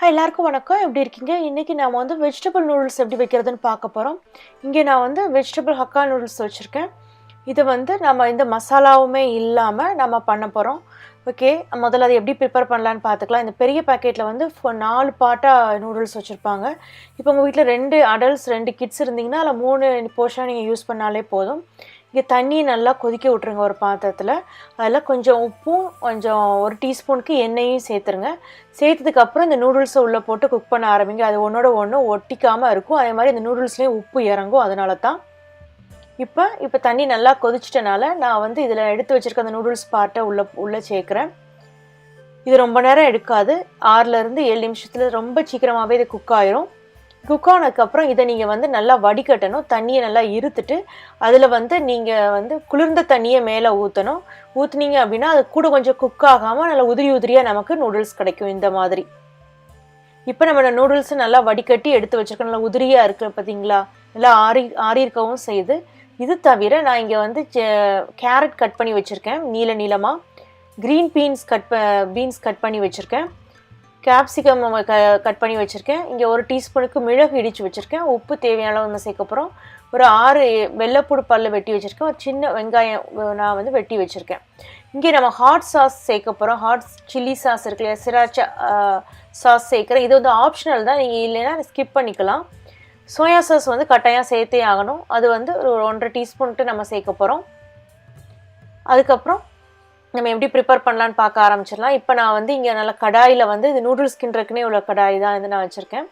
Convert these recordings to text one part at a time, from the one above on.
எல்லாருக்கும் வணக்கம். எப்படி இருக்கீங்க? இன்னைக்கு நாம வந்து வெஜிடபிள் நூடுல்ஸ் எப்படி வைக்கிறதுன்னு பார்க்க போறோம். இங்கே நான் வந்து வெஜிடபிள் ஹக்கா நூடுல்ஸ் வச்சிருக்கேன். இது வந்து நம்ம இந்த மசாலாவுமே இல்லாம நம்ம பண்ண போறோம். ஓகே, முதல்ல அதை எப்படி ப்ரிப்பேர் பண்ணலான்னு பார்த்துக்கலாம். இந்த பெரிய பாக்கெட்டில் வந்து 4 பாட்டாக நூடுல்ஸ் வச்சுருப்பாங்க. இப்போ உங்கள் வீட்டில் 2 அடல்ட்ஸ் 2 கிட்ஸ் இருந்தீங்கன்னா அதில் 3 போர்ஷனாக நீங்கள் யூஸ் பண்ணாலே போதும். இங்கே தண்ணி நல்லா கொதிக்க விட்ருங்க ஒரு பாத்திரத்தில். அதில் கொஞ்சம் உப்பும் கொஞ்சம் 1 டீஸ்பூனுக்கு எண்ணெயும் சேர்த்துருங்க. சேர்த்ததுக்கப்புறம் இந்த நூடுல்ஸை உள்ளே போட்டு குக் பண்ண ஆரம்பிங்க. அது ஒன்றோட ஒன்று ஒட்டிக்காமல் இருக்கும். அதே மாதிரி இந்த நூடுல்ஸ்லேயும் உப்பு இறங்கும். அதனால தான் இப்போ தண்ணி நல்லா கொதிச்சிட்டனால நான் வந்து இதில் எடுத்து வச்சுருக்க அந்த நூடுல்ஸ் பார்ட்டை உள்ளே சேர்க்குறேன். இது ரொம்ப நேரம் எடுக்காது. 6லேருந்து 7 நிமிஷத்தில் ரொம்ப சீக்கிரமாகவே இது குக் ஆயிரும். குக் ஆனதுக்கப்புறம் இதை நீங்கள் வந்து நல்லா வடிகட்டணும். தண்ணியை நல்லா இருத்துட்டு அதில் வந்து நீங்கள் வந்து குளிர்ந்த தண்ணியை மேலே ஊற்றணும். ஊற்றுனீங்க அப்படின்னா அது கூட கொஞ்சம் குக் ஆகாமல் நல்லா உதிரி உதிரியாக நமக்கு நூடுல்ஸ் கிடைக்கும் இந்த மாதிரி. இப்போ நம்ம நூடுல்ஸை நல்லா வடிகட்டி எடுத்து வச்சுருக்கோம். நல்லா உதிரியாக இருக்குது பார்த்தீங்களா? நல்லா ஆறியிருக்கவும் செய்யுது. இது தவிர நான் இங்கே வந்து கேரட் கட் பண்ணி வச்சுருக்கேன் நீளமாக. க்ரீன் பீன்ஸ் கட் பண்ணி வச்சுருக்கேன். கேப்சிகம் கட் பண்ணி வச்சுருக்கேன். இங்கே 1 டீஸ்பூனுக்கு மிளகு இடித்து வச்சுருக்கேன். உப்பு தேவையான அளவு நம்ம சேர்க்க போகிறோம். ஒரு 6 வெள்ளைப்பூடு பல்ல வெட்டி வச்சுருக்கேன். ஒரு சின்ன வெங்காயம் நான் வந்து வெட்டி வச்சுருக்கேன். இங்கே நம்ம ஹாட் சாஸ் சேர்க்க போகிறோம். ஹாட் சில்லி சாஸ் இருக்கு இல்லையா, சிராச்சா சாஸ் சேர்க்குறேன். இது வந்து ஆப்ஷனல் தான், நீங்கள் இல்லைன்னா ஸ்கிப் பண்ணிக்கலாம். சோயா சாஸ் வந்து கட்டாயம் சேர்த்தே ஆகணும். அது வந்து ஒரு 1.5 டீஸ்பூன்ட்டு நம்ம சேர்க்க போகிறோம். அதுக்கப்புறம் நம்ம எப்படி ப்ரிப்பேர் பண்ணலான்னு பார்க்க ஆரம்பிச்சிடலாம். இப்போ நான் வந்து இங்கே நல்ல கடாயில் வந்து இது நூடுல்ஸ் கிண்டுறதுக்குனே உள்ள கடாய் தான் இது நான் வச்சுருக்கேன்.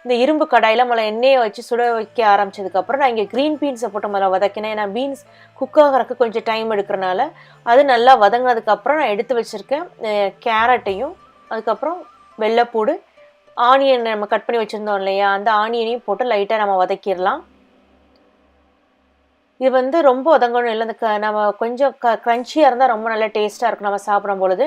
இந்த இரும்பு கடாயில் முதல்ல எண்ணெயை வச்சு சுட வைக்க ஆரம்பித்ததுக்கப்புறம் நான் இங்கே க்ரீன் பீன்ஸை போட்டு முதல்ல வதக்கினேன். ஏன்னா பீன்ஸ் குக் ஆகிறதுக்கு கொஞ்சம் டைம் எடுக்கிறனால அது நல்லா வதங்கினதுக்கப்புறம் நான் எடுத்து வச்சுருக்கேன் கேரட்டையும், அதுக்கப்புறம் வெள்ளைப்பூடு, ஆனியன் நம்ம கட் பண்ணி வச்சுருந்தோம் இல்லையா, அந்த ஆனியனையும் போட்டு லைட்டாக நம்ம வதக்கிடலாம். இது வந்து ரொம்ப வதங்கணும் இல்லை, இந்த நம்ம கொஞ்சம் க்ரன்ச்சியாக இருந்தால் ரொம்ப நல்லா டேஸ்ட்டாக இருக்கும் நம்ம சாப்பிடும் பொழுது.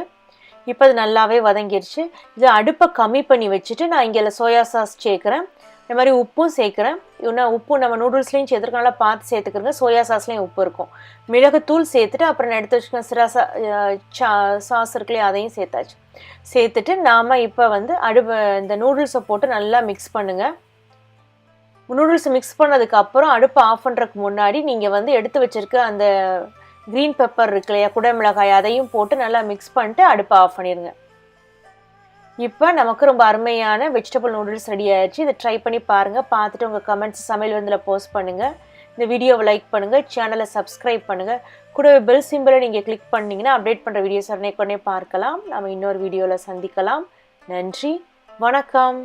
இப்போ அது நல்லாவே வதங்கிடுச்சு. இது அடுப்பை கம்மி பண்ணி வச்சுட்டு நான் இங்கே சோயா சாஸ் சேர்க்குறேன். இந்த மாதிரி உப்பும் சேர்க்குறேன். இன்னும் உப்பு நம்ம நூடுல்ஸ்லேயும் சேர்த்துருக்கனால பார்த்து சேர்த்துக்கிறங்க. சோயா சாஸ்லேயும் உப்பு இருக்கும். மிளகுத்தூள் சேர்த்துட்டு அப்புறம் நான் எடுத்து வச்சுக்கேன் சாஸ் இருக்குல்லையே, அதையும் சேர்த்தாச்சு. சேர்த்துட்டு நாம் இப்போ வந்து இந்த நூடுல்ஸை போட்டு நல்லா மிக்ஸ் பண்ணுங்கள். நூடுல்ஸ் மிக்ஸ் பண்ணதுக்கப்புறம் அடுப்பை ஆஃப் பண்ணுறதுக்கு முன்னாடி நீங்கள் வந்து எடுத்து வச்சுருக்க அந்த க்ரீன் பெப்பர் இருக்கு இல்லையா, குடமிளகாய், அதையும் போட்டு நல்லா மிக்ஸ் பண்ணிட்டு அடுப்பை ஆஃப் பண்ணிடுங்க. இப்போ நமக்கு ரொம்ப அருமையான வெஜிடபிள் நூடுல்ஸ் ரெடி ஆயிடுச்சு. இதை ட்ரை பண்ணி பாருங்கள். பார்த்துட்டு உங்கள் கமெண்ட்ஸ் சமையல் வந்து போஸ்ட் பண்ணுங்கள். இந்த வீடியோவை லைக் பண்ணுங்கள், சேனலை சப்ஸ்கிரைப் பண்ணுங்கள். கூடவே பெல் சிம்பிளை நீங்கள் கிளிக் பண்ணிங்கன்னா அப்டேட் பண்ணுற வீடியோஸ் உடனே பார்க்கலாம். நம்ம இன்னொரு வீடியோவில் சந்திக்கலாம். நன்றி, வணக்கம்.